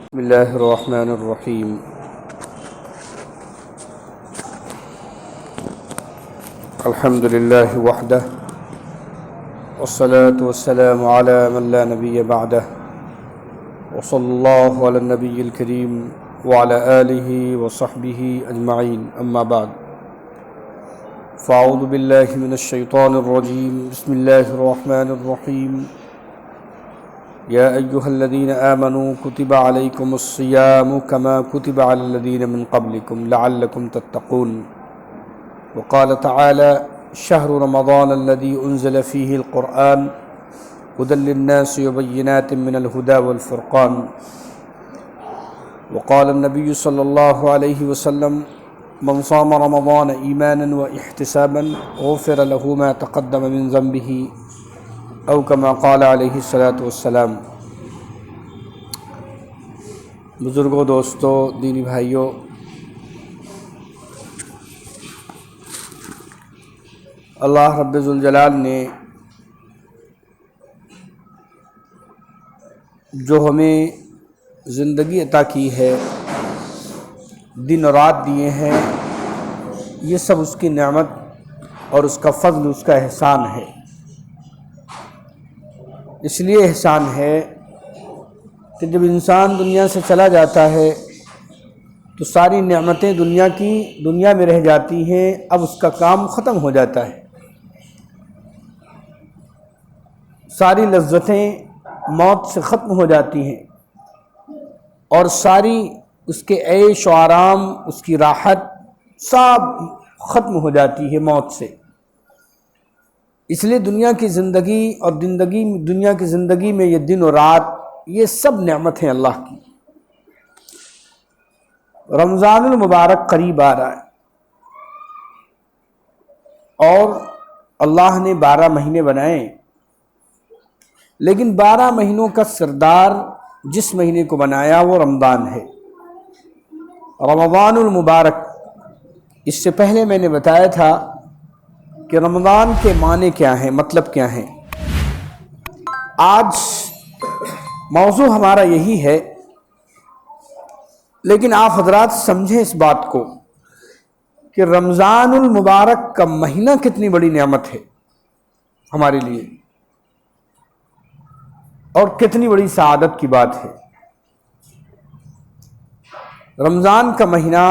بسم اللہ الرحمن الرحیم الحمد للہ وحدہ والصلاة والسلام علی من لا نبی بعدہ وصلی اللہ علی النبی الکریم وعلی آلہ وصحبہ اجمعین اما بعد فاعوذ باللہ من الشیطان الرجیم بسم اللہ الرحمن الرحیم یا ایہا الذین آمنوا کتب علیکم الصیام کما کتب علی الذین من قبلکم لعلکم تتقون وقال تعالی شہر رمضان الذی انزل فیہ القرآن ہدی للناس وبینات من الہدی والفرقان وقال النبی صلی اللہ علیہ وسلم من صام رمضان ایمانا واحتسابا غفر له ما تقدم من ذنبه او کما قال علیہ الصلاۃ والسلام۔ بزرگوں، دوستوں، دینی بھائیوں، اللہ رب ذوالجلال نے جو ہمیں زندگی عطا کی ہے، دن اور رات دیے ہیں، یہ سب اس کی نعمت اور اس کا فضل، اس کا احسان ہے۔ اس لیے احسان ہے کہ جب انسان دنیا سے چلا جاتا ہے تو ساری نعمتیں دنیا میں رہ جاتی ہیں، اب اس کا کام ختم ہو جاتا ہے۔ ساری لذتیں موت سے ختم ہو جاتی ہیں اور ساری اس کے عیش و آرام، اس کی راحت سب ختم ہو جاتی ہے موت سے۔ اس لیے دنیا کی زندگی اور دنیا کی زندگی میں یہ دن اور رات، یہ سب نعمت ہیں اللہ کی۔ رمضان المبارک قریب آ رہا ہے اور اللہ نے 12 مہینے بنائے، لیکن 12 مہینوں کا سردار جس مہینے کو بنایا وہ رمضان ہے، رمضان المبارک۔ اس سے پہلے میں نے بتایا تھا کہ رمضان کے معنی کیا ہیں، مطلب کیا ہیں۔ آج موضوع ہمارا یہی ہے، لیکن آپ حضرات سمجھیں اس بات کو کہ رمضان المبارک کا مہینہ کتنی بڑی نعمت ہے ہمارے لیے اور کتنی بڑی سعادت کی بات ہے۔ رمضان کا مہینہ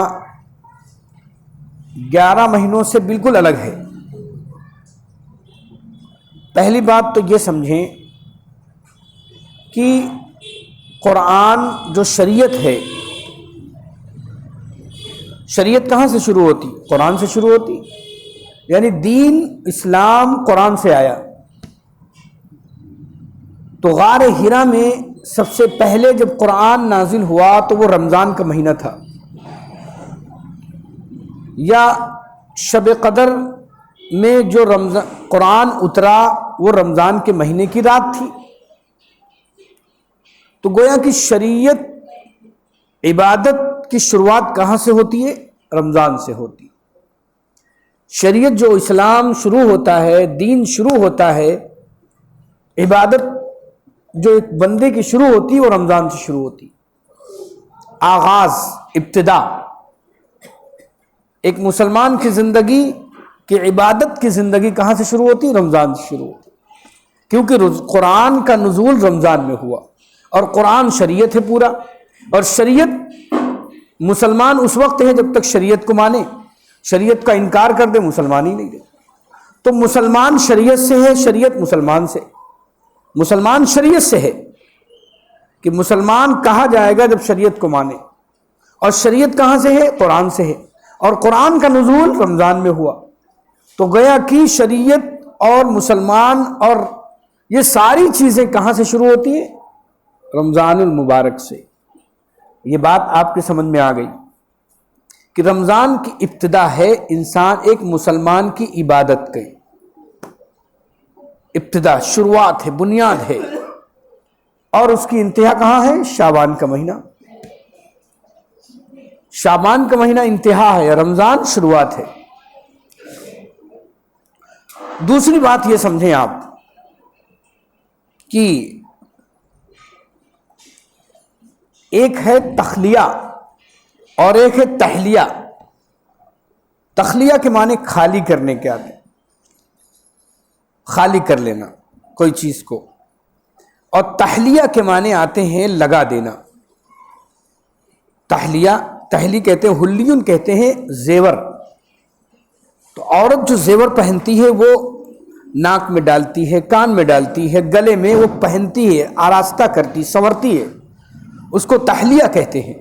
11 مہینوں سے بالکل الگ ہے۔ پہلی بات تو یہ سمجھیں کہ قرآن جو شریعت ہے، شریعت کہاں سے شروع ہوتی؟ قرآن سے شروع ہوتی، یعنی دین اسلام قرآن سے آیا۔ تو غار حرا میں سب سے پہلے جب قرآن نازل ہوا تو وہ رمضان کا مہینہ تھا، یا شب قدر میں جو قرآن اترا وہ رمضان کے مہینے کی رات تھی۔ تو گویا کہ شریعت، عبادت کی شروعات کہاں سے ہوتی ہے؟ رمضان سے ہوتی۔ شریعت جو اسلام شروع ہوتا ہے، دین شروع ہوتا ہے، عبادت جو ایک بندے کی شروع ہوتی ہے وہ رمضان سے شروع ہوتی۔ آغاز، ابتدا ایک مسلمان کی زندگی کہ عبادت کی زندگی کہاں سے شروع ہوتی؟ رمضان سے شروع ہوتی، کیونکہ قرآن کا نزول رمضان میں ہوا اور قرآن شریعت ہے پورا۔ اور شریعت، مسلمان اس وقت ہے جب تک شریعت کو مانے، شریعت کا انکار کر دے مسلمان ہی نہیں ہے۔ تو مسلمان شریعت سے ہے، شریعت مسلمان سے، مسلمان شریعت سے ہے کہ مسلمان کہا جائے گا جب شریعت کو مانے۔ اور شریعت کہاں سے ہے؟ قرآن سے ہے، اور قرآن کا نزول رمضان میں ہوا۔ تو گیا کہ شریعت اور مسلمان اور یہ ساری چیزیں کہاں سے شروع ہوتی ہیں؟ رمضان المبارک سے۔ یہ بات آپ کے سمجھ میں آ گئی کہ رمضان کی ابتدا ہے ایک مسلمان کی عبادت کی ابتدا، شروعات ہے، بنیاد ہے، اور اس کی انتہا کہاں ہے؟ شعبان کا مہینہ۔ شعبان کا مہینہ انتہا ہے، رمضان شروعات ہے۔ دوسری بات یہ سمجھیں آپ کہ ایک ہے تخلیہ اور ایک ہے تحلیہ۔ تخلیہ کے معنی خالی کرنے کے آتے، خالی کر لینا کوئی چیز کو، اور تحلیہ کے معنی آتے ہیں لگا دینا۔ تحلی کہتے ہیں، حلیون کہتے ہیں زیور۔ تو عورت جو زیور پہنتی ہے وہ ناک میں ڈالتی ہے، کان میں ڈالتی ہے، گلے میں وہ پہنتی ہے، آراستہ کرتی، سنورتی ہے، اس کو تحلیہ کہتے ہیں۔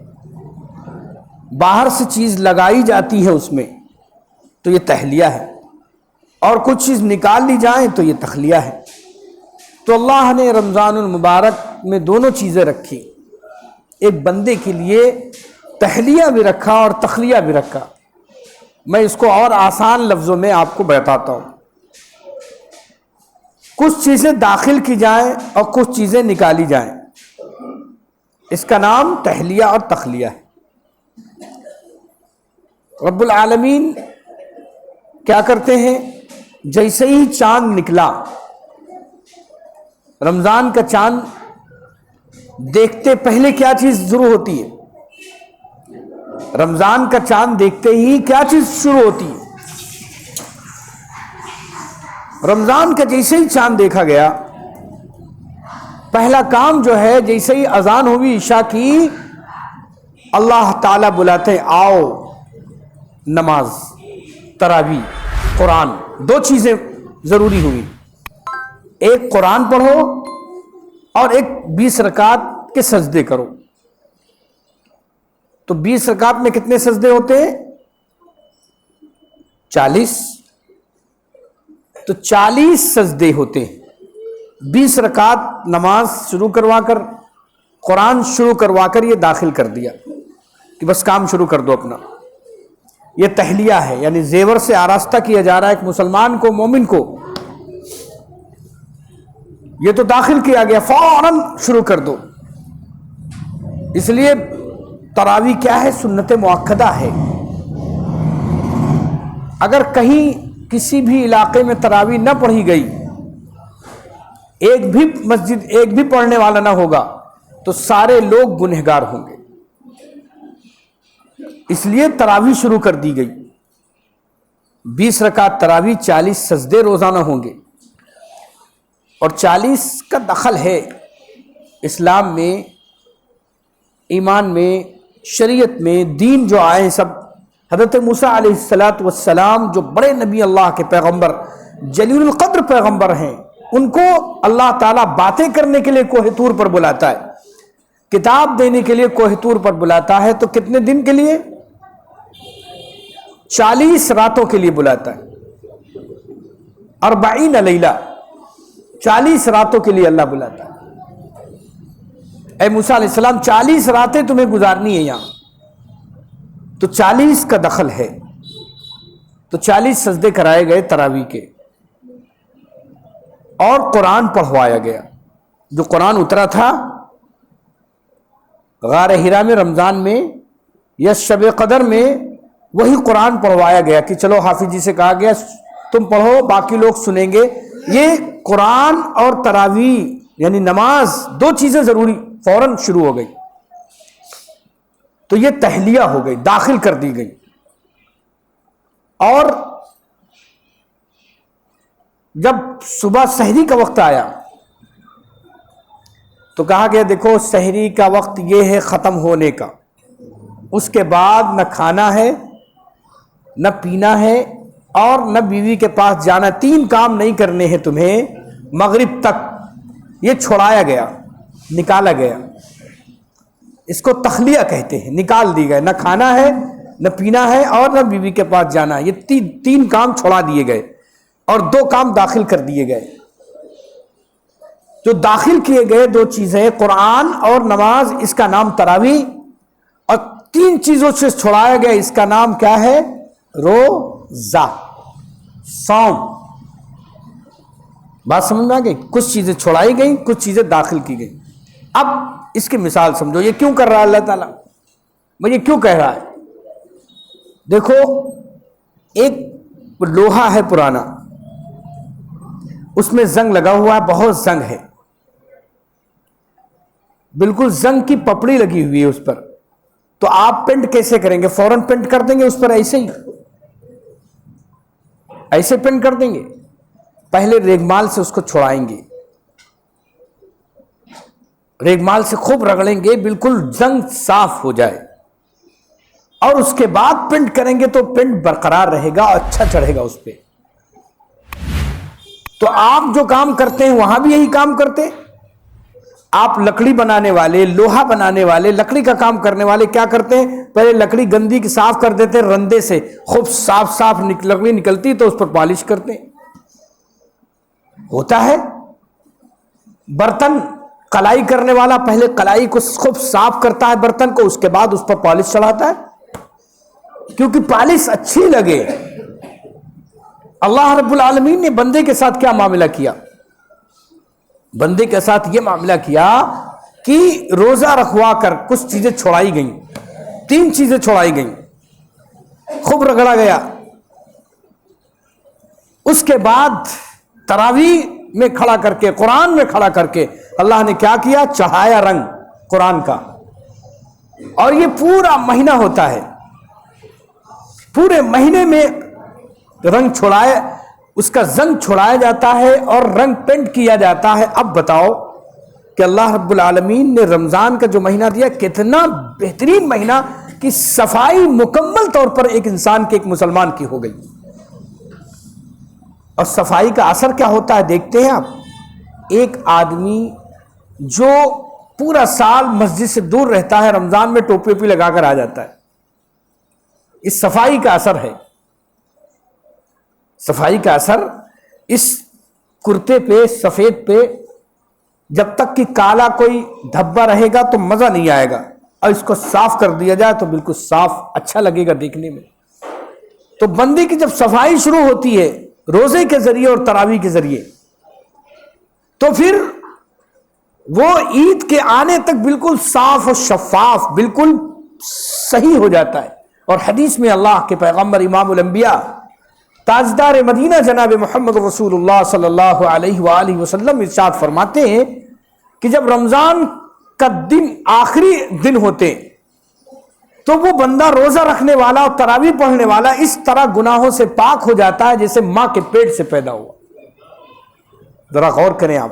باہر سے چیز لگائی جاتی ہے اس میں تو یہ تحلیہ ہے، اور کچھ چیز نکال لی جائیں تو یہ تخلیہ ہے۔ تو اللہ نے رمضان المبارک میں دونوں چیزیں رکھی، ایک بندے کے لیے تحلیہ بھی رکھا اور تخلیہ بھی رکھا۔ میں اس کو اور آسان لفظوں میں آپ کو بتاتا ہوں۔ کچھ چیزیں داخل کی جائیں اور کچھ چیزیں نکالی جائیں، اس کا نام تحلیہ اور تخلیہ ہے۔ رب العالمین کیا کرتے ہیں، جیسے ہی چاند نکلا، رمضان کا چاند دیکھتے پہلے کیا چیز شروع ہوتی ہے؟ رمضان کا چاند دیکھتے ہی کیا چیز شروع ہوتی ہے؟ رمضان کا جیسے ہی چاند دیکھا گیا، پہلا کام جو ہے، جیسے ہی اذان ہوئی عشاء کی، اللہ تعالیٰ بلاتے ہیں آؤ نماز، تراویح، قرآن، دو چیزیں ضروری ہوئی، ایک قرآن پڑھو اور ایک 20 رکعت کے سجدے کرو۔ تو 20 رکعت میں کتنے سجدے ہوتے ہیں؟ 40۔ تو 40 سجدے ہوتے ہیں۔ 20 رکعت نماز شروع کروا کر، قرآن شروع کروا کر یہ داخل کر دیا کہ بس کام شروع کر دو اپنا۔ یہ تحلیہ ہے، یعنی زیور سے آراستہ کیا جا رہا ہے ایک مسلمان کو، مومن کو۔ یہ تو داخل کیا گیا، فوراً شروع کر دو۔ اس لیے تراویح کیا ہے؟ سنت مؤکدہ ہے۔ اگر کہیں کسی بھی علاقے میں تراویح نہ پڑھی گئی، ایک بھی مسجد، ایک بھی پڑھنے والا نہ ہوگا، تو سارے لوگ گنہگار ہوں گے۔ اس لیے تراویح شروع کر دی گئی۔ 20 رکعت تراویح، 40 سجدے روزانہ ہوں گے، اور 40 کا دخل ہے اسلام میں، ایمان میں، شریعت میں، دین جو آئے ہیں سب۔ حضرت موسیٰ علیہ السلام جو بڑے نبی، اللہ کے پیغمبر، جلیل القدر پیغمبر ہیں، ان کو اللہ تعالیٰ باتیں کرنے کے لیے کوہ طور پر بلاتا ہے، کتاب دینے کے لیے کوہ طور پر بلاتا ہے، تو کتنے دن کے لیے؟ 40 راتوں کے لیے بلاتا ہے، 40 لیلہ، 40 راتوں کے لیے اللہ بلاتا ہے۔ اے موسیٰ علیہ السلام، 40 راتیں تمہیں گزارنی ہے یہاں، تو 40 کا دخل ہے۔ تو 40 سجدے کرائے گئے تراویح کے، اور قرآن پڑھوایا گیا۔ جو قرآن اترا تھا غار حرا میں رمضان میں یا شب قدر میں، وہی قرآن پڑھوایا گیا کہ چلو حافظ جی سے کہا گیا تم پڑھو، باقی لوگ سنیں گے۔ یہ قرآن اور تراویح یعنی نماز، دو چیزیں ضروری، فوراً شروع ہو گئی۔ تو یہ تحلیہ ہو گئی، داخل کر دی گئی۔ اور جب صبح سحری کا وقت آیا تو کہا گیا دیکھو سحری کا وقت یہ ہے ختم ہونے کا، اس کے بعد نہ کھانا ہے، نہ پینا ہے، اور نہ بیوی کے پاس جانا، 3 کام نہیں کرنے ہیں تمہیں مغرب تک۔ یہ چھوڑایا گیا، نکالا گیا، اس کو تخلیہ کہتے ہیں، نکال دی گئے، نہ کھانا ہے، نہ پینا ہے، اور نہ بیوی کے پاس جانا ہے۔ یہ 3 کام چھوڑا دیے گئے، اور 2 کام داخل کر دیے گئے۔ جو داخل کیے گئے 2 چیزیں، قرآن اور نماز، اس کا نام تراویح، اور 3 چیزوں سے چھوڑایا گیا، اس کا نام کیا ہے؟ روزہ، صوم۔ بات سمجھ میں آ گئی؟ کچھ چیزیں چھوڑائی گئیں، کچھ چیزیں داخل کی گئیں۔ اب اس کی مثال سمجھو، یہ کیوں کر رہا ہے اللہ تعالیٰ؟ وہ یہ کیوں کہہ رہا ہے؟ دیکھو، ایک لوہا ہے پرانا، اس میں زنگ لگا ہوا ہے، بہت زنگ ہے، بالکل زنگ کی پپڑی لگی ہوئی ہے اس پر، تو آپ پینٹ کیسے کریں گے؟ فوراً پینٹ کر دیں گے اس پر، ایسے ہی ایسے پینٹ کر دیں گے؟ پہلے ریگمال سے اس کو چھڑائیں گے، ریگمال سے خوب رگڑیں گے، بالکل زنگ صاف ہو جائے، اور اس کے بعد پینٹ کریں گے تو پینٹ برقرار رہے گا، اچھا چڑھے گا اس پہ۔ تو آپ جو کام کرتے ہیں وہاں بھی یہی کام کرتے۔ آپ لکڑی بنانے والے، لوہا بنانے والے، لکڑی کا کام کرنے والے کیا کرتے ہیں؟ پہلے لکڑی گندی کی صاف کر دیتے ہیں رندے سے، خوب صاف لکڑی نکلتی تو اس پر پالش کرتے ہیں۔ ہوتا ہے برتن کلائی کرنے والا پہلے کلائی کو خوب صاف کرتا ہے برتن کو، اس کے بعد اس پر پالش چڑھاتا ہے، کیونکہ پالش اچھی لگے۔ اللہ رب العالمین نے بندے کے ساتھ کیا معاملہ کیا؟ بندے کے ساتھ یہ معاملہ کیا کہ روزہ رکھوا کر کچھ چیزیں چھوڑائی گئیں، 3 چیزیں چھوڑائی گئیں، خوب رگڑا گیا۔ اس کے بعد تراویح میں کھڑا کر کے، قرآن میں کھڑا کر کے اللہ نے کیا کیا؟ چڑھایا رنگ قرآن کا۔ اور یہ پورا مہینہ ہوتا ہے، پورے مہینے میں رنگ چھڑائے، اس کا زنگ چھڑایا جاتا ہے اور رنگ پینٹ کیا جاتا ہے۔ اب بتاؤ کہ اللہ رب العالمین نے رمضان کا جو مہینہ دیا، کتنا بہترین مہینہ کہ صفائی مکمل طور پر ایک انسان کے، ایک مسلمان کی ہو گئی۔ اور صفائی کا اثر کیا ہوتا ہے دیکھتے ہیں آپ؟ ایک آدمی جو پورا سال مسجد سے دور رہتا ہے، رمضان میں ٹوپی ووپی لگا کر آ جاتا ہے، اس صفائی کا اثر ہے۔ صفائی کا اثر اس کرتے پہ، سفید پہ جب تک کہ کالا کوئی دھبا رہے گا تو مزہ نہیں آئے گا، اور اس کو صاف کر دیا جائے تو بالکل صاف اچھا لگے گا دیکھنے میں۔ تو بندے کی جب صفائی شروع ہوتی ہے روزے کے ذریعے اور تراویح کے ذریعے، تو پھر وہ عید کے آنے تک بالکل صاف اور شفاف، بالکل صحیح ہو جاتا ہے۔ اور حدیث میں اللہ کے پیغمبر امام الانبیاء تاجدار مدینہ جناب محمد رسول اللہ صلی اللہ علیہ وآلہ وسلم ارشاد فرماتے ہیں کہ جب رمضان کا دن آخری دن ہوتے تو وہ بندہ روزہ رکھنے والا اور تراویح پڑھنے والا اس طرح گناہوں سے پاک ہو جاتا ہے جیسے ماں کے پیٹ سے پیدا ہوا۔ ذرا غور کریں آپ،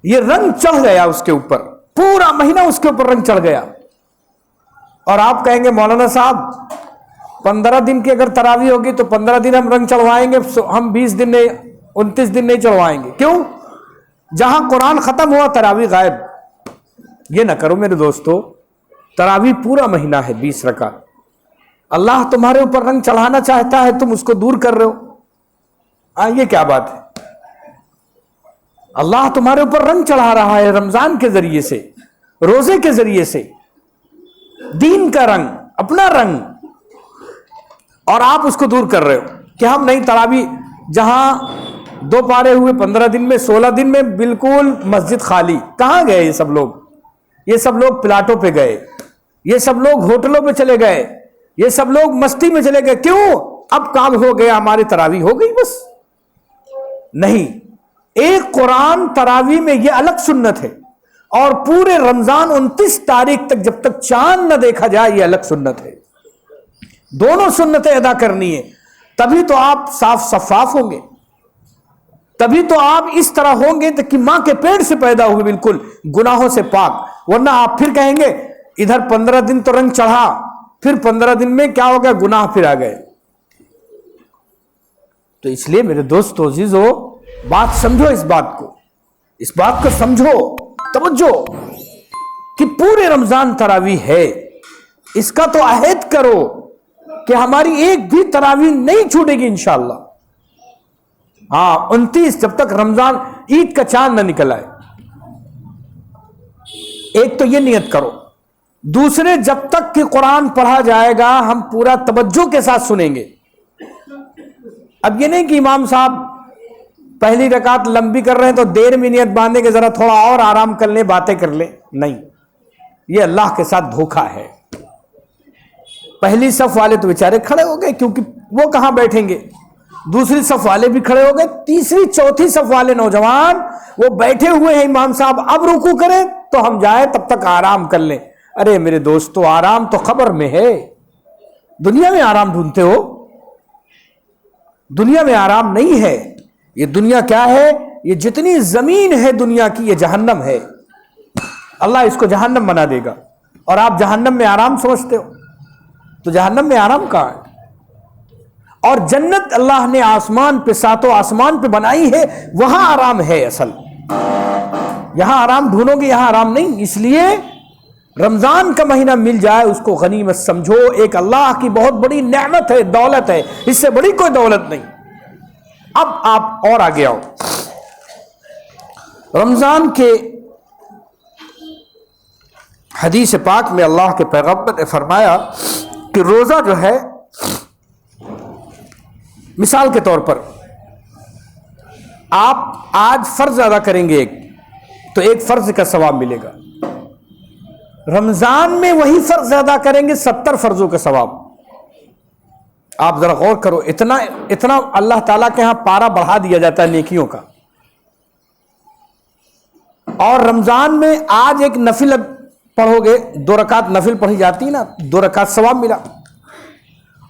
یہ رنگ چڑھ گیا اس کے اوپر، پورا مہینہ اس کے اوپر رنگ چڑھ گیا۔ اور آپ کہیں گے مولانا صاحب 15 دن کی اگر تراویح ہوگی تو 15 دن ہم رنگ چڑھوائیں گے، ہم 20 دن نہیں، 29 دن نہیں چڑھوائیں گے، کیوں؟ جہاں قرآن ختم ہوا تراویح غائب۔ یہ نہ کرو میرے دوستو، تراویح پورا مہینہ ہے 20 رکعت، اللہ تمہارے اوپر رنگ چڑھانا چاہتا ہے، تم اس کو دور کر رہے ہو، یہ کیا بات ہے؟ اللہ تمہارے اوپر رنگ چڑھا رہا ہے رمضان کے ذریعے سے، روزے کے ذریعے سے، دین کا رنگ، اپنا رنگ، اور آپ اس کو دور کر رہے ہو کہ ہم نہیں تراویح، جہاں 2 پارے ہوئے 15 دن میں، 16 دن میں بالکل مسجد خالی۔ کہاں گئے یہ سب لوگ؟ یہ سب لوگ پلاٹوں پہ گئے، یہ سب لوگ ہوٹلوں پہ چلے گئے، یہ سب لوگ مستی میں چلے گئے، کیوں؟ اب کام ہو گیا، ہماری تراویح ہو گئی بس۔ نہیں، ایک قرآن تراویح میں یہ الگ سنت ہے، اور پورے رمضان 29 تاریخ تک جب تک چاند نہ دیکھا جائے یہ الگ سنت ہے۔ دونوں سنتیں ادا کرنی ہے، تبھی تو آپ صاف شفاف ہوں گے، تبھی تو آپ اس طرح ہوں گے کہ ماں کے پیٹ سے پیدا ہوئے بالکل گناہوں سے پاک۔ ورنہ آپ پھر کہیں گے ادھر 15 دن تو رنگ چڑھا، پھر 15 دن میں کیا ہو گیا؟ گناہ پھر آ گئے۔ تو اس لیے میرے دوستو عزیزو، بات سمجھو، اس بات کو سمجھو، توجہ کہ پورے رمضان تراویح ہے، اس کا تو عہد کرو کہ ہماری ایک بھی تراویح نہیں چھوٹے گی انشاءاللہ۔ ہاں 29 جب تک رمضان عید کا چاند نہ نکل آئے، ایک تو یہ نیت کرو۔ دوسرے، جب تک کہ قرآن پڑھا جائے گا ہم پورا توجہ کے ساتھ سنیں گے۔ اب یہ نہیں کہ امام صاحب پہلی رکعت لمبی کر رہے ہیں تو دیر میں نیت باندھے کہ ذرا تھوڑا اور آرام کر لیں، باتیں کر لیں، نہیں، یہ اللہ کے ساتھ دھوکہ ہے۔ پہلی صف والے تو بیچارے کھڑے ہو گئے، کیونکہ وہ کہاں بیٹھیں گے، دوسری صف والے بھی کھڑے ہو گئے، تیسری چوتھی صف والے نوجوان وہ بیٹھے ہوئے ہیں، امام صاحب اب رکوع کریں تو ہم جائیں تب تک آرام کر لیں۔ ارے میرے دوستو، آرام تو قبر میں ہے، دنیا میں آرام ڈھونڈتے ہو؟ دنیا میں آرام نہیں ہے۔ یہ دنیا کیا ہے؟ یہ جتنی زمین ہے دنیا کی، یہ جہنم ہے۔ اللہ اس کو جہنم بنا دے گا، اور آپ جہنم میں آرام سمجھتے ہو؟ تو جہنم میں آرام کہاں ہے؟ اور جنت اللہ نے آسمان پہ، ساتوں آسمان پہ بنائی ہے، وہاں آرام ہے اصل۔ یہاں آرام ڈھونڈو گے، یہاں آرام نہیں۔ اس لیے رمضان کا مہینہ مل جائے اس کو غنیمت سمجھو، ایک اللہ کی بہت بڑی نعمت ہے، دولت ہے، اس سے بڑی کوئی دولت نہیں۔ اب آپ اور آگے آؤ، رمضان کے حدیث پاک میں اللہ کے پیغمبر نے فرمایا کہ روزہ جو ہے، مثال کے طور پر آپ آج فرض ادا کریں گے ایک، تو ایک فرض کا ثواب ملے گا۔ رمضان میں وہی فرض ادا کریں گے 70 فرضوں کا ثواب۔ آپ ذرا غور کرو، اتنا اللہ تعالیٰ کے ہاں پارا بڑھا دیا جاتا ہے نیکیوں کا۔ اور رمضان میں آج ایک نفل پڑھو گے، 2 رکعت نفل پڑھی جاتی نا، 2 رکعت ثواب ملا،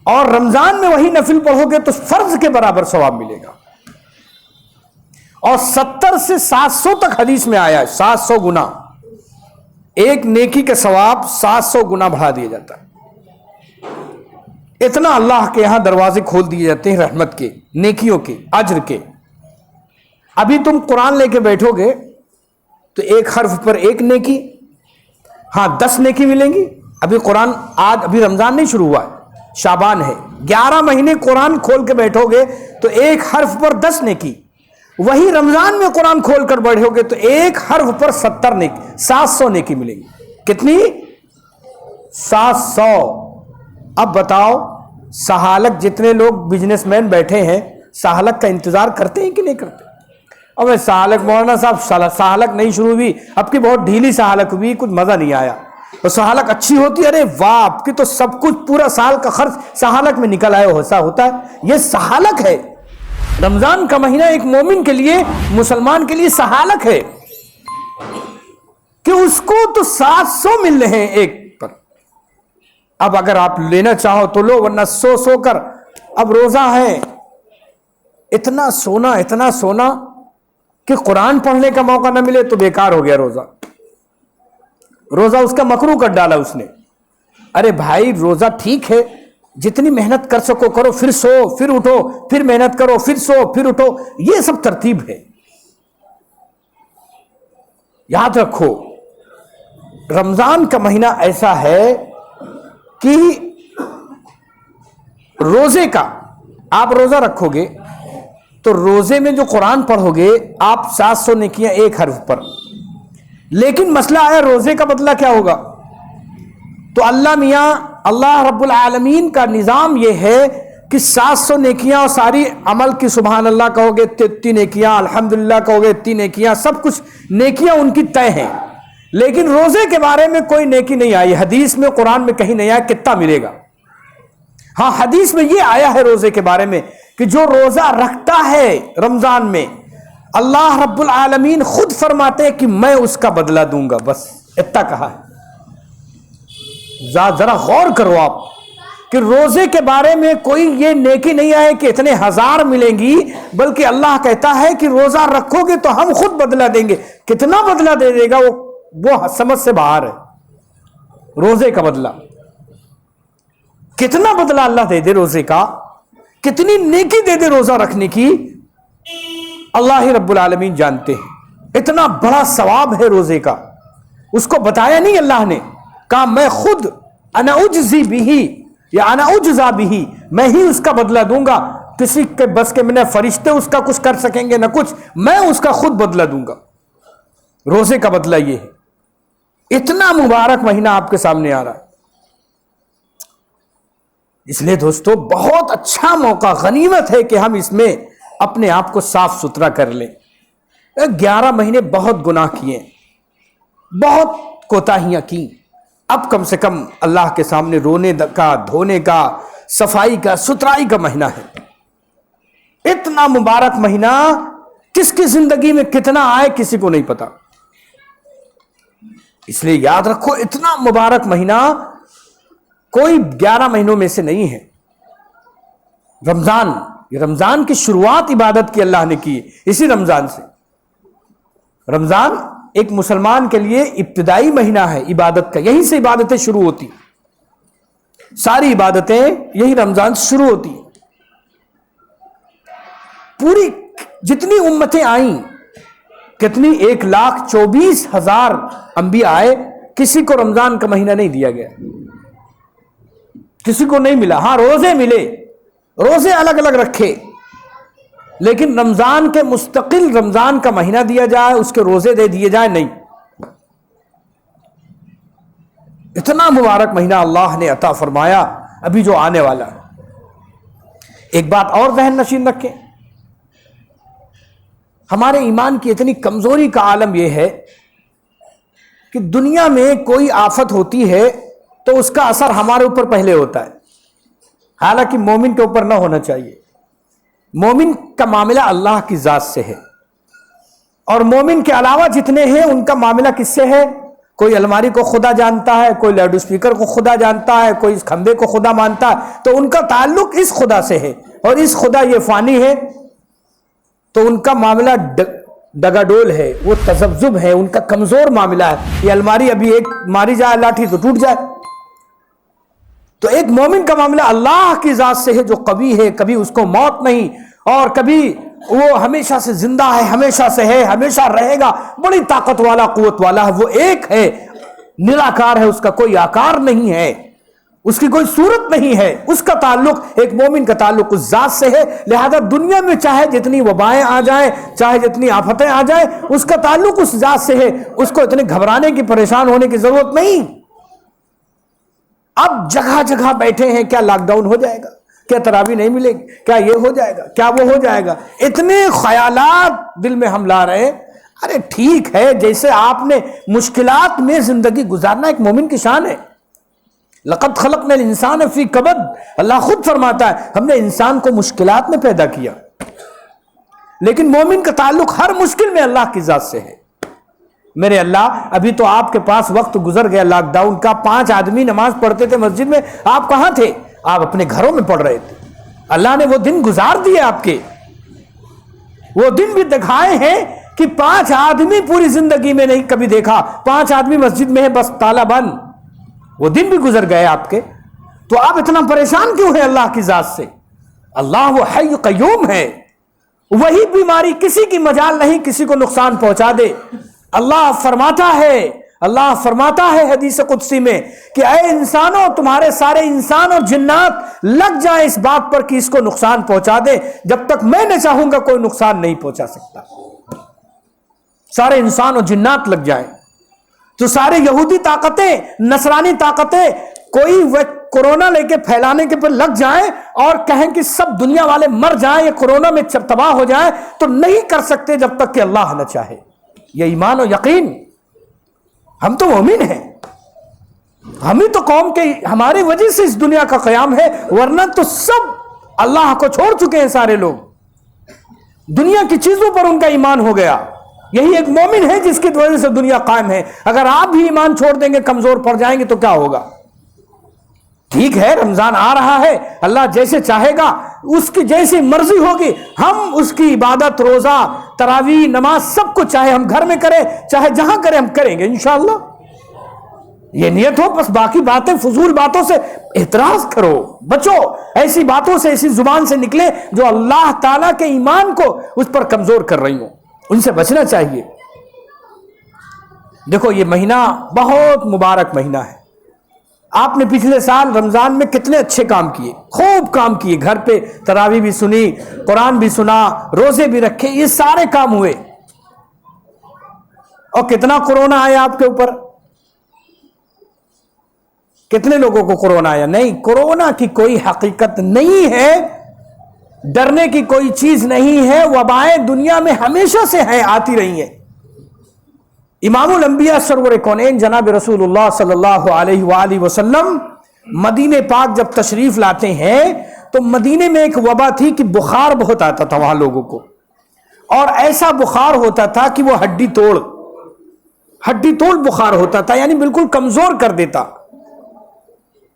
اور رمضان میں وہی نفل پڑھو گے تو فرض کے برابر ثواب ملے گا۔ اور 70 سے 700 تک حدیث میں آیا ہے، 700 گنا، ایک نیکی کا ثواب 700 گنا بڑھا دیا جاتا ہے۔ اتنا اللہ کے یہاں دروازے کھول دیے جاتے ہیں رحمت کے، نیکیوں کے، اجر کے۔ ابھی تم قرآن لے کے بیٹھو گے تو ایک حرف پر ایک نیکی، ہاں 10 نیکی ملیں گی۔ ابھی قرآن ابھی رمضان نہیں شروع ہوا ہے، شعبان ہے، 11 مہینے قرآن کھول کے بیٹھو گے تو ایک حرف پر 10 نیکی۔ وہی رمضان میں قرآن کھول کر بیٹھو گے تو ایک حرف پر 70 نیکی، 700 نیکی ملے گی۔ کتنی؟ 700۔ اب بتاؤ، سہالک جتنے لوگ بزنس مین بیٹھے ہیں، سہالک کا انتظار کرتے ہیں کہ نہیں کرتے؟ اب سہالک مولانا صاحب سہالک نہیں شروع ہوئی، اب کی بہت ڈھیلی سہالک ہوئی، کچھ مزہ نہیں آیا۔ اور سہالک اچھی ہوتی ہے، ارے واہ، آپ کی تو سب کچھ پورا سال کا خرچ سہالک میں نکل آئے، ایسا ہوتا ہے۔ یہ سہالک ہے، رمضان کا مہینہ ایک مومن کے لیے، مسلمان کے لیے سہالک ہے کہ اس کو تو 700 مل رہے ہیں ایک پر۔ اب اگر آپ لینا چاہو تو لو، ورنہ سو کر اب روزہ ہے، اتنا سونا کہ قرآن پڑھنے کا موقع نہ ملے تو بیکار ہو گیا روزہ اس کا مکروہ کر ڈالا اس نے۔ ارے بھائی، روزہ ٹھیک ہے، جتنی محنت کر سکو کرو، پھر سو، پھر اٹھو، پھر محنت کرو، پھر سو، پھر اٹھو، یہ سب ترتیب ہے۔ یاد رکھو، رمضان کا مہینہ ایسا ہے کہ روزے کا، آپ روزہ رکھو گے تو روزے میں جو قرآن پڑھو گے آپ 700 نیکیاں ایک حرف پر۔ لیکن مسئلہ آیا، روزے کا بدلہ کیا ہوگا؟ تو اللہ رب العالمین کا نظام یہ ہے کہ 700 نیکیاں اور ساری عمل کی سبحان اللہ کہو گے 33 نیکیاں، الحمدللہ کہو گے 3 نیکیاں، سب کچھ نیکیاں ان کی طے ہیں۔ لیکن روزے کے بارے میں کوئی نیکی نہیں آئی، حدیث میں، قرآن میں کہیں نہیں آیا کتنا ملے گا۔ ہاں حدیث میں یہ آیا ہے روزے کے بارے میں کہ جو روزہ رکھتا ہے رمضان میں، اللہ رب العالمین خود فرماتے ہیں کہ میں اس کا بدلہ دوں گا، بس اتنا کہا ہے۔ ذرا غور کرو آپ کہ روزے کے بارے میں کوئی یہ نیکی نہیں آئے کہ اتنے 1000 ملیں گی، بلکہ اللہ کہتا ہے کہ روزہ رکھو گے تو ہم خود بدلہ دیں گے۔ کتنا بدلہ دے دے گا وہ سمجھ سے باہر ہے۔ روزے کا بدلہ کتنا بدلہ اللہ دے دے روزے کا، کتنی نیکی دے دے روزہ رکھنے کی، اللہ ہی رب العالمین جانتے ہیں۔ اتنا بڑا ثواب ہے روزے کا، اس کو بتایا نہیں اللہ نے، کہا میں خود انا اجزی بھی یا انا اجزا بھی، میں ہی اس کا بدلہ دوں گا، کسی کے بس کے میں فرشتے اس کا کچھ کر سکیں گے نہ کچھ، میں اس کا خود بدلہ دوں گا۔ روزے کا بدلہ یہ ہے۔ اتنا مبارک مہینہ آپ کے سامنے آ رہا ہے، اس لیے دوستو بہت اچھا موقع، غنیمت ہے کہ ہم اس میں اپنے آپ کو صاف ستھرا کر لیں۔ 11 مہینے بہت گناہ کیے، بہت کوتاہیاں کی، اب کم سے کم اللہ کے سامنے رونے کا، دھونے کا، صفائی کا، ستھرائی کا مہینہ ہے۔ اتنا مبارک مہینہ کس کی زندگی میں کتنا آئے کسی کو نہیں پتا. اس لیے یاد رکھو اتنا مبارک مہینہ کوئی 11 مہینوں میں سے نہیں ہے. رمضان، یہ رمضان کی شروعات عبادت کی اللہ نے کی اسی رمضان سے. رمضان ایک مسلمان کے لیے ابتدائی مہینہ ہے عبادت کا، یہیں سے عبادتیں شروع ہوتی، ساری عبادتیں یہی رمضان سے شروع ہوتی. پوری جتنی امتیں آئیں، کتنی 1,24,000 انبیاء آئے، کسی کو رمضان کا مہینہ نہیں دیا گیا، کسی کو نہیں ملا. ہاں روزے ملے، روزے الگ الگ رکھے، لیکن رمضان کے مستقل رمضان کا مہینہ دیا جائے، اس کے روزے دے دیے جائے، نہیں. اتنا مبارک مہینہ اللہ نے عطا فرمایا ابھی جو آنے والا ہے. ایک بات اور ذہن نشین رکھیں، ہمارے ایمان کی اتنی کمزوری کا عالم یہ ہے کہ دنیا میں کوئی آفت ہوتی ہے تو اس کا اثر ہمارے اوپر پہلے ہوتا ہے، حالانکہ مومن کے اوپر نہ ہونا چاہیے. مومن کا معاملہ اللہ کی ذات سے ہے، اور مومن کے علاوہ جتنے ہیں ان کا معاملہ کس سے ہے؟ کوئی الماری کو خدا جانتا ہے، کوئی لاؤڈ اسپیکر کو خدا جانتا ہے، کوئی اس کھمبے کو خدا مانتا ہے، تو ان کا تعلق اس خدا سے ہے، اور اس خدا یہ فانی ہے تو ان کا معاملہ ڈگا ڈول ہے، وہ تذبذب ہے، ان کا کمزور معاملہ ہے. یہ الماری ابھی ایک ماری جائے لاٹھی تو ٹوٹ جائے. تو ایک مومن کا معاملہ اللہ کی ذات سے ہے جو قوی ہے، کبھی اس کو موت نہیں، اور کبھی وہ ہمیشہ سے زندہ ہے، ہمیشہ سے ہے، ہمیشہ رہے گا، بڑی طاقت والا قوت والا ہے. وہ ایک ہے، نراکار ہے، اس کا کوئی آکار نہیں ہے، اس کی کوئی صورت نہیں ہے. اس کا تعلق، ایک مومن کا تعلق اس ذات سے ہے. لہذا دنیا میں چاہے جتنی وبائیں آ جائیں، چاہے جتنی آفتیں آ جائیں، اس کا تعلق اس ذات سے ہے. اس کو اتنے گھبرانے کی، پریشان ہونے کی ضرورت نہیں. اب جگہ جگہ بیٹھے ہیں، کیا لاک ڈاؤن ہو جائے گا، کیا تراویح نہیں ملے گی، کیا یہ ہو جائے گا، کیا وہ ہو جائے گا، اتنے خیالات دل میں ہم لا رہے ہیں. ارے ٹھیک ہے، جیسے آپ نے مشکلات میں زندگی گزارنا ایک مومن کی شان ہے. لقد خلقنا الانسان فی کبد، اللہ خود فرماتا ہے ہم نے انسان کو مشکلات میں پیدا کیا. لیکن مومن کا تعلق ہر مشکل میں اللہ کی ذات سے ہے. میرے اللہ، ابھی تو آپ کے پاس وقت گزر گیا لاک ڈاؤن کا، 5 آدمی نماز پڑھتے تھے مسجد میں، آپ کہاں تھے؟ آپ اپنے گھروں میں پڑھ رہے تھے. اللہ نے وہ دن گزار دیے آپ کے. وہ دن بھی دکھائے ہیں کہ 5 آدمی پوری زندگی میں نہیں کبھی دیکھا، 5 آدمی مسجد میں ہے، بس تالا بند. وہ دن بھی گزر گئے آپ کے، تو آپ اتنا پریشان کیوں ہیں اللہ کی ذات سے؟ اللہ وہ حی قیوم ہے، وہی بیماری کسی کی مجال نہیں کسی کو نقصان پہنچا دے. اللہ فرماتا ہے حدیث قدسی میں کہ اے انسانوں، تمہارے سارے انسان اور جنات لگ جائیں اس بات پر کہ اس کو نقصان پہنچا دے، جب تک میں نہ چاہوں گا کوئی نقصان نہیں پہنچا سکتا. سارے انسان اور جنات لگ جائیں. تو سارے یہودی طاقتیں، نصرانی طاقتیں کوئی کورونا لے کے پھیلانے کے پر لگ جائیں اور کہیں کہ سب دنیا والے مر جائیں یا کورونا میں تباہ ہو جائیں، تو نہیں کر سکتے جب تک کہ اللہ نہ چاہے. یہ ایمان و یقین. ہم تو مومن ہیں، ہم ہی تو قوم کے، ہماری وجہ سے اس دنیا کا قیام ہے، ورنہ تو سب اللہ کو چھوڑ چکے ہیں. سارے لوگ دنیا کی چیزوں پر ان کا ایمان ہو گیا. یہی ایک مومن ہے جس کی وجہ سے دنیا قائم ہے. اگر آپ بھی ایمان چھوڑ دیں گے، کمزور پڑ جائیں گے، تو کیا ہوگا؟ ٹھیک ہے، رمضان آ رہا ہے، اللہ جیسے چاہے گا، اس کی جیسی مرضی ہوگی، ہم اس کی عبادت، روزہ، تراویح، نماز، سب کچھ چاہے ہم گھر میں کریں، چاہے جہاں کریں، ہم کریں گے انشاءاللہ. یہ نیت ہو. بس باقی باتیں، فضول باتوں سے احتراز کرو، بچو. ایسی باتوں سے، ایسی زبان سے نکلے جو اللہ تعالیٰ کے ایمان کو اس پر کمزور کر رہی ہوں، ان سے بچنا چاہیے. دیکھو یہ مہینہ بہت مبارک مہینہ ہے. آپ نے پچھلے سال رمضان میں کتنے اچھے کام کیے، خوب کام کیے. گھر پہ تراویح بھی سنی، قرآن بھی سنا، روزے بھی رکھے، یہ سارے کام ہوئے. اور کتنا کورونا آیا آپ کے اوپر؟ کتنے لوگوں کو کورونا آیا؟ نہیں، کورونا کی کوئی حقیقت نہیں ہے، ڈرنے کی کوئی چیز نہیں ہے. وبائیں دنیا میں ہمیشہ سے ہیں، آتی رہی ہیں. امام الانبیاء سرور کونین جناب رسول اللہ صلی اللہ علیہ وآلہ وسلم مدینہ پاک جب تشریف لاتے ہیں تو مدینے میں ایک وبا تھی کہ بخار بہت آتا تھا وہاں لوگوں کو، اور ایسا بخار ہوتا تھا کہ وہ ہڈی توڑ بخار ہوتا تھا، یعنی بالکل کمزور کر دیتا۔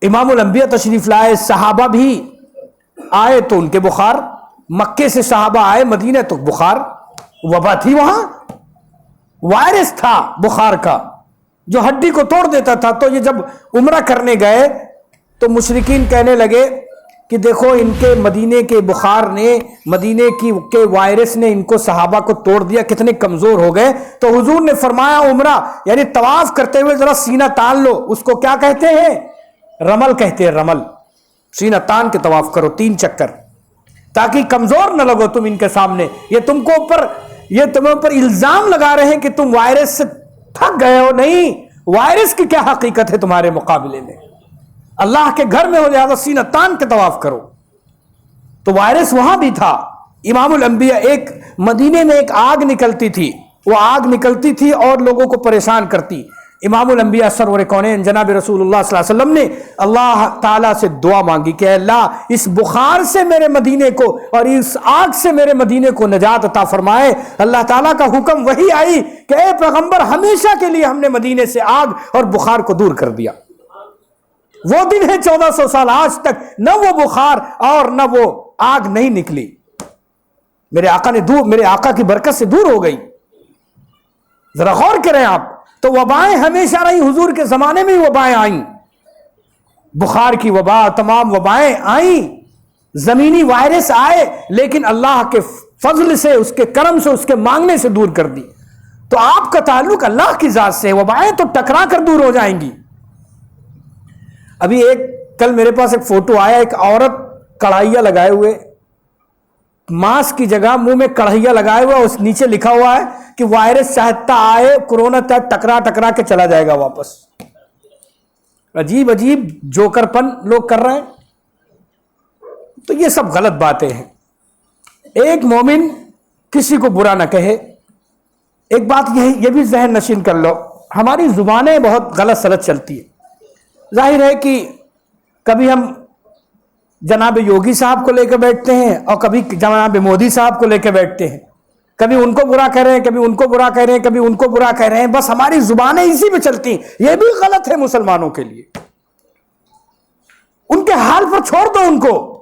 امام الانبیاء تشریف لائے، صحابہ بھی آئے تو ان کے بخار، مکے سے صحابہ آئے مدینہ تو بخار، وبا تھی وہاں، وائرس تھا بخار کا جو ہڈی کو توڑ دیتا تھا۔ تو یہ جب عمرہ کرنے گئے تو مشرکین کہنے لگے کہ دیکھو ان کے مدینے کے بخار نے، مدینے کے وائرس نے ان کو، صحابہ کو توڑ دیا، کتنے کمزور ہو گئے۔ تو حضور نے فرمایا عمرہ یعنی طواف کرتے ہوئے ذرا سینہ تان لو، اس کو کیا کہتے ہیں؟ رمل کہتے ہیں، رمل۔ سینہ تان کے طواف کرو 3 چکر، تاکہ کمزور نہ لگو تم ان کے سامنے۔ یہ تمہیں اوپر الزام لگا رہے ہیں کہ تم وائرس سے تھک گئے ہو، نہیں، وائرس کی کیا حقیقت ہے تمہارے مقابلے میں؟ اللہ کے گھر میں ہو جائے تو سینہ تان کے طواف کرو۔ تو وائرس وہاں بھی تھا۔ امام الانبیاء، ایک مدینے میں ایک آگ نکلتی تھی، وہ آگ نکلتی تھی اور لوگوں کو پریشان کرتی۔ امام الانبیاء سرور کونین جناب رسول اللہ صلی اللہ علیہ وسلم نے اللہ تعالیٰ سے دعا مانگی کہ اے اللہ اس بخار سے میرے مدینے کو اور اس آگ سے میرے مدینے کو نجات عطا فرمائے۔ اللہ تعالیٰ کا حکم وہی آئی کہ اے پیغمبر ہمیشہ کے لیے ہم نے مدینے سے آگ اور بخار کو دور کر دیا۔ وہ دن ہے 1400 سال آج تک نہ وہ بخار اور نہ وہ آگ نہیں نکلی، میرے آقا کی برکت سے دور ہو گئی۔ ذرا غور کریں آپ، تو وبائیں ہمیشہ رہی، حضور کے زمانے میں وبائیں آئیں، بخار کی وبا، تمام وبائیں آئیں، زمینی وائرس آئے، لیکن اللہ کے فضل سے، اس کے کرم سے، اس کے مانگنے سے دور کر دی۔ تو آپ کا تعلق اللہ کی ذات سے، وبائیں تو ٹکرا کر دور ہو جائیں گی۔ ابھی کل میرے پاس ایک فوٹو آیا، ایک عورت کڑھائیاں لگائے ہوئے، ماسک کی جگہ منہ میں کڑھائیاں لگائے ہوئے، اس نیچے لکھا ہوا ہے کہ وائرس چاہتا آئے، کورونا ٹکرا کے چلا جائے گا واپس۔ عجیب جوکر پن لوگ کر رہے ہیں۔ تو یہ سب غلط باتیں ہیں۔ ایک مومن کسی کو برا نہ کہے۔ ایک بات یہ بھی ذہن نشین کر لو، ہماری زبانیں بہت غلط سلط چلتی ہے۔ ظاہر ہے کہ کبھی ہم جناب یوگی صاحب کو لے کے بیٹھتے ہیں اور کبھی جناب مودی صاحب کو لے کے بیٹھتے ہیں، کبھی ان کو برا کہہ رہے ہیں، کبھی ان کو برا کہہ رہے ہیں، کبھی ان کو برا کہہ رہے ہیں، بس ہماری زبانیں اسی میں چلتی ہیں۔ یہ بھی غلط ہے مسلمانوں کے لیے۔ ان کے حال پر چھوڑ دو ان کو،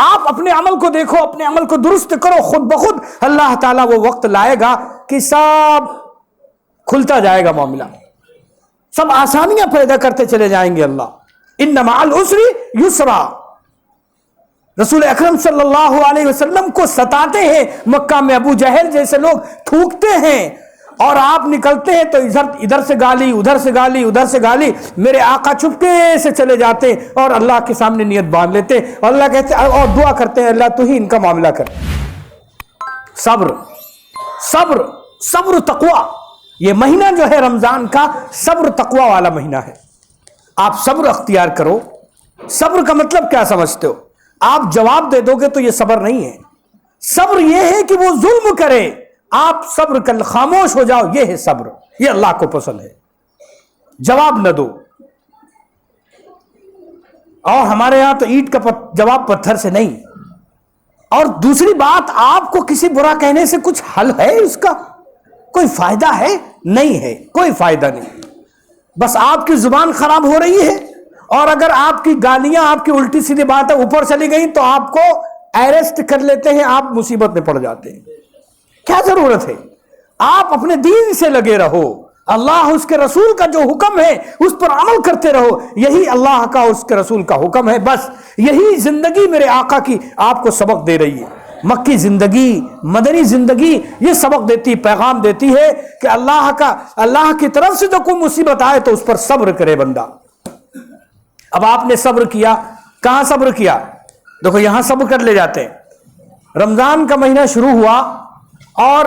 آپ اپنے عمل کو دیکھو، اپنے عمل کو درست کرو، خود بخود اللہ تعالیٰ وہ وقت لائے گا کہ سب کھلتا جائے گا معاملہ، سب آسانیاں پیدا کرتے چلے جائیں گے اللہ۔ ان مع العسر یسرا، رسول اکرم صلی اللہ علیہ وسلم کو ستاتے ہیں مکہ میں ابو جہل جیسے لوگ، تھوکتے ہیں، اور آپ نکلتے ہیں تو ادھر سے گالی، ادھر سے گالی، ادھر سے گالی۔ میرے آقا چپکے سے چلے جاتے اور اللہ کے سامنے نیت باندھ لیتے، اور اللہ کہتے اور دعا کرتے ہیں اللہ تو ہی ان کا معاملہ کر۔ صبر تقوی، یہ مہینہ جو ہے رمضان کا صبر تقوی والا مہینہ ہے۔ آپ صبر اختیار کرو۔ صبر کا مطلب کیا سمجھتے ہو؟ آپ جواب دے دو گے تو یہ صبر نہیں ہے۔ صبر یہ ہے کہ وہ ظلم کرے، آپ صبر کر خاموش ہو جاؤ، یہ ہے صبر، یہ اللہ کو پسند ہے۔ جواب نہ دو۔ اور ہمارے یہاں تو اینٹ کا جواب پتھر سے نہیں۔ اور دوسری بات، آپ کو کسی برا کہنے سے کچھ حل ہے؟ اس کا کوئی فائدہ ہے؟ نہیں ہے، کوئی فائدہ نہیں۔ بس آپ کی زبان خراب ہو رہی ہے، اور اگر آپ کی گالیاں، آپ کی الٹی سیدھی باتیں اوپر چلی گئیں تو آپ کو ایرسٹ کر لیتے ہیں، آپ مصیبت میں پڑ جاتے ہیں۔ کیا ضرورت ہے؟ آپ اپنے دین سے لگے رہو، اللہ اس کے رسول کا جو حکم ہے اس پر عمل کرتے رہو، یہی اللہ کا اس کے رسول کا حکم ہے۔ بس یہی زندگی میرے آقا کی آپ کو سبق دے رہی ہے۔ مکی زندگی، مدنی زندگی یہ سبق دیتی، پیغام دیتی ہے کہ اللہ کی طرف سے جو کوئی مصیبت آئے تو اس پر صبر کرے بندہ۔ اب آپ نے صبر کیا، کہاں صبر کیا؟ دیکھو یہاں صبر کر لے جاتے ہیں۔ رمضان کا مہینہ شروع ہوا اور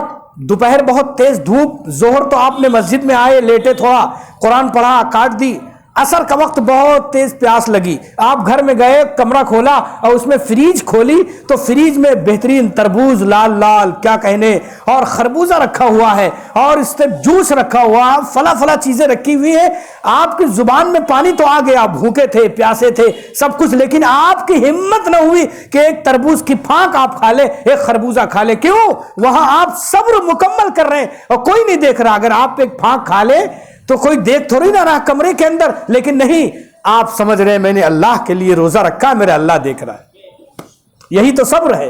دوپہر بہت تیز دھوپ، ظہر تو آپ نے مسجد میں آئے، لیٹے، تھوڑا قرآن پڑھا، کاٹ دی، عصر کا وقت بہت تیز پیاس لگی، آپ گھر میں گئے، کمرہ کھولا اور اس میں فریج کھولی تو فریج میں بہترین تربوز لال لال کیا کہنے اور خربوزہ رکھا ہوا ہے اور اس سے جوس رکھا ہوا، فلا چیزیں رکھی ہوئی ہیں، آپ کی زبان میں پانی تو آ گیا، بھوکے تھے، پیاسے تھے، سب کچھ، لیکن آپ کی ہمت نہ ہوئی کہ ایک تربوز کی پھانک آپ کھا لیں، ایک خربوزہ کھا لیں۔ کیوں؟ وہاں آپ صبر مکمل کر رہے ہیں اور کوئی نہیں دیکھ رہا۔ اگر آپ ایک پھانک کھا لیں تو کوئی دیکھ تھوڑی نہ رہا کمرے کے اندر، لیکن نہیں، آپ سمجھ رہے ہیں میں نے اللہ کے لیے روزہ رکھا، میرا اللہ دیکھ رہا ہے۔ یہی تو صبر ہے۔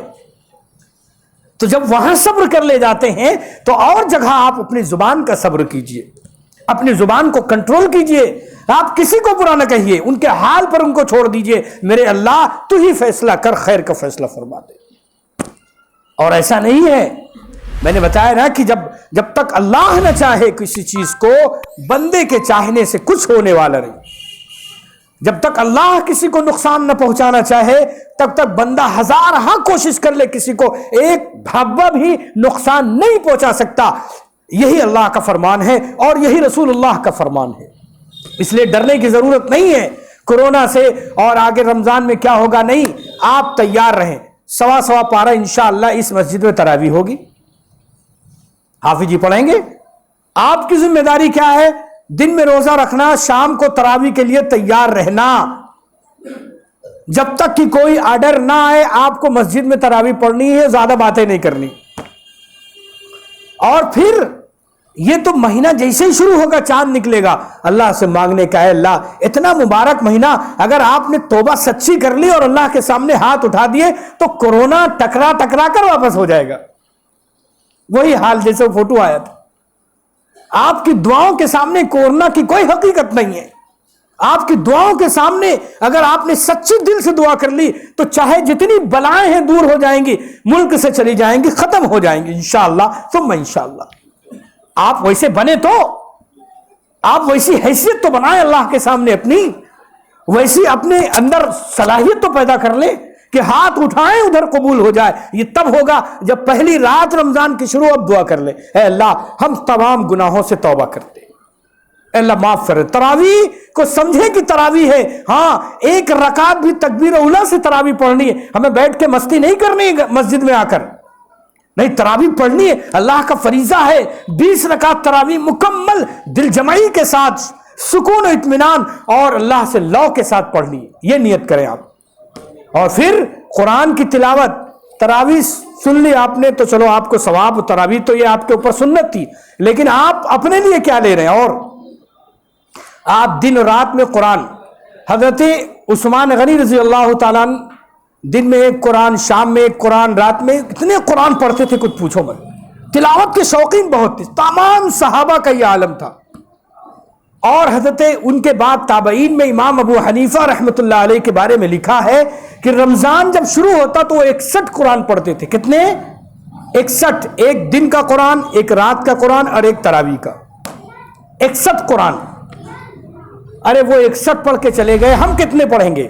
تو جب وہاں صبر کر لے جاتے ہیں تو اور جگہ آپ اپنی زبان کا صبر کیجئے، اپنی زبان کو کنٹرول کیجئے، آپ کسی کو برا نہ کہیے، ان کے حال پر ان کو چھوڑ دیجئے، میرے اللہ تو ہی فیصلہ کر، خیر کا فیصلہ فرما دے۔ اور ایسا نہیں ہے، میں نے بتایا نا کہ جب تک اللہ نہ چاہے کسی چیز کو، بندے کے چاہنے سے کچھ ہونے والا نہیں۔ جب تک اللہ کسی کو نقصان نہ پہنچانا چاہے تب تک بندہ ہزارہا کوشش کر لے کسی کو ایک بھابا بھی نقصان نہیں پہنچا سکتا۔ یہی اللہ کا فرمان ہے اور یہی رسول اللہ کا فرمان ہے۔ اس لیے ڈرنے کی ضرورت نہیں ہے کورونا سے اور آگے رمضان میں کیا ہوگا، نہیں، آپ تیار رہیں۔ 1.25 پارہ انشاءاللہ اس مسجد میں تراویح ہوگی، حافظ جی پڑھیں گے۔ آپ کی ذمہ داری کیا ہے؟ دن میں روزہ رکھنا، شام کو تراویح کے لیے تیار رہنا۔ جب تک کہ کوئی آرڈر نہ آئے آپ کو مسجد میں تراویح پڑھنی ہے، زیادہ باتیں نہیں کرنی۔ اور پھر یہ تو مہینہ جیسے ہی شروع ہوگا چاند نکلے گا، اللہ سے مانگنے کا ہے، اللہ اتنا مبارک مہینہ، اگر آپ نے توبہ سچی کر لی اور اللہ کے سامنے ہاتھ اٹھا دیے تو کورونا ٹکرا کر واپس ہو جائے گا۔ وہی حال جیسے فوٹو آیا تھا۔ آپ کی دعاؤں کے سامنے کورونا کی کوئی حقیقت نہیں ہے۔ آپ کی دعاؤں کے سامنے اگر آپ نے سچی دل سے دعا کر لی تو چاہے جتنی بلائیں ہیں دور ہو جائیں گی، ملک سے چلی جائیں گی، ختم ہو جائیں گی انشاءاللہ ثم انشاءاللہ۔ آپ ویسے بنے تو، آپ ویسی حیثیت تو بنائیں اللہ کے سامنے، اپنی ویسی اپنے اندر صلاحیت تو پیدا کر لیں کہ ہاتھ اٹھائیں ادھر قبول ہو جائے۔ یہ تب ہوگا جب پہلی رات رمضان کی شروع اب دعا کر لیں، اے اللہ ہم تمام گناہوں سے توبہ کرتے ہیں، اے اللہ معاف کرے۔ تراویح کو سمجھیں کہ تراویح ہے، ہاں ایک رکعت بھی تکبیر اولیٰ سے تراویح پڑھنی ہے، ہمیں بیٹھ کے مستی نہیں کرنی ہے مسجد میں آ کر، نہیں، تراویح پڑھنی ہے، اللہ کا فریضہ ہے۔ 20 رکعت تراویح مکمل دل جمعی کے ساتھ، سکون و اطمینان اور اللہ سے لو کے ساتھ پڑھنی ہے، یہ نیت کریں آپ۔ اور پھر قرآن کی تلاوت، تراویح سن لی آپ نے تو چلو آپ کو ثواب، تراویح تو یہ آپ کے اوپر سنت تھی، لیکن آپ اپنے لیے کیا لے رہے ہیں؟ اور آپ دن رات میں قرآن، حضرت عثمان غنی رضی اللہ تعالیٰ عنہ دن میں ایک قرآن، شام میں ایک قرآن، رات میں اتنے قرآن پڑھتے تھے کچھ پوچھو مت، تلاوت کے شوقین بہت تھے، تمام صحابہ کا یہ عالم تھا۔ اور حضرت ان کے بعد تابعین میں امام ابو حنیفہ رحمۃ اللہ علیہ کے بارے میں لکھا ہے کہ رمضان جب شروع ہوتا تو وہ 61 قرآن پڑھتے تھے۔ کتنے؟ 61، ایک دن کا قرآن، ایک رات کا قرآن اور ایک تراویح کا، 61 قرآن۔ ارے وہ 61 پڑھ کے چلے گئے، ہم کتنے پڑھیں گے؟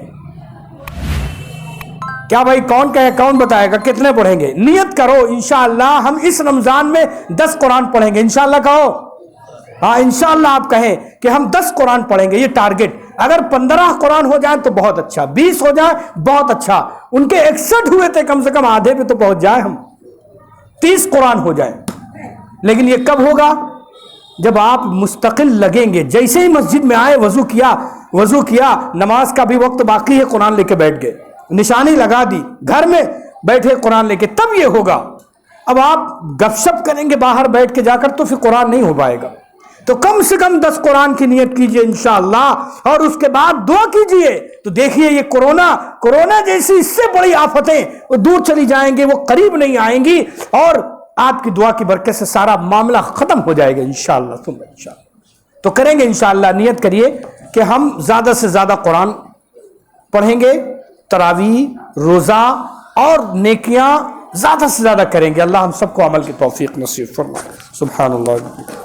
کیا بھائی کون کہے، کون بتائے گا کتنے پڑھیں گے؟ نیت کرو انشاءاللہ ہم اس رمضان میں 10 قرآن پڑھیں گے، انشاءاللہ کہو، ہاں انشاءاللہ آپ کہیں کہ ہم 10 قرآن پڑھیں گے، یہ ٹارگٹ۔ اگر 15 قرآن ہو جائیں تو بہت اچھا، 20 ہو جائیں بہت اچھا، ان کے 61 ہوئے تھے، کم سے کم آدھے پہ تو پہنچ جائیں ہم، 30 قرآن ہو جائیں۔ لیکن یہ کب ہوگا؟ جب آپ مستقل لگیں گے، جیسے ہی مسجد میں آئے، وضو کیا، نماز کا بھی وقت باقی ہے، قرآن لے کے بیٹھ گئے، نشانی لگا دی، گھر میں بیٹھے قرآن لے کے، تب یہ ہوگا۔ اب آپ گپ شپ کریں گے باہر بیٹھ کے جا کر تو پھر قرآن نہیں ہو پائے گا۔ تو کم سے کم 10 قرآن کی نیت کیجئے انشاءاللہ، اور اس کے بعد دعا کیجئے تو دیکھیے یہ کورونا جیسی اس سے بڑی آفتیں وہ دور چلی جائیں گے، وہ قریب نہیں آئیں گی، اور آپ کی دعا کی برکت سے سارا معاملہ ختم ہو جائے گا انشاءاللہ ثم انشاءاللہ۔ تو کریں گے انشاءاللہ، نیت کریے کہ ہم زیادہ سے زیادہ قرآن پڑھیں گے، تراویح، روزہ اور نیکیاں زیادہ سے زیادہ کریں گے۔ اللہ ہم سب کو عمل کی توفیق نصیب فرمائے۔ سبحان اللہ۔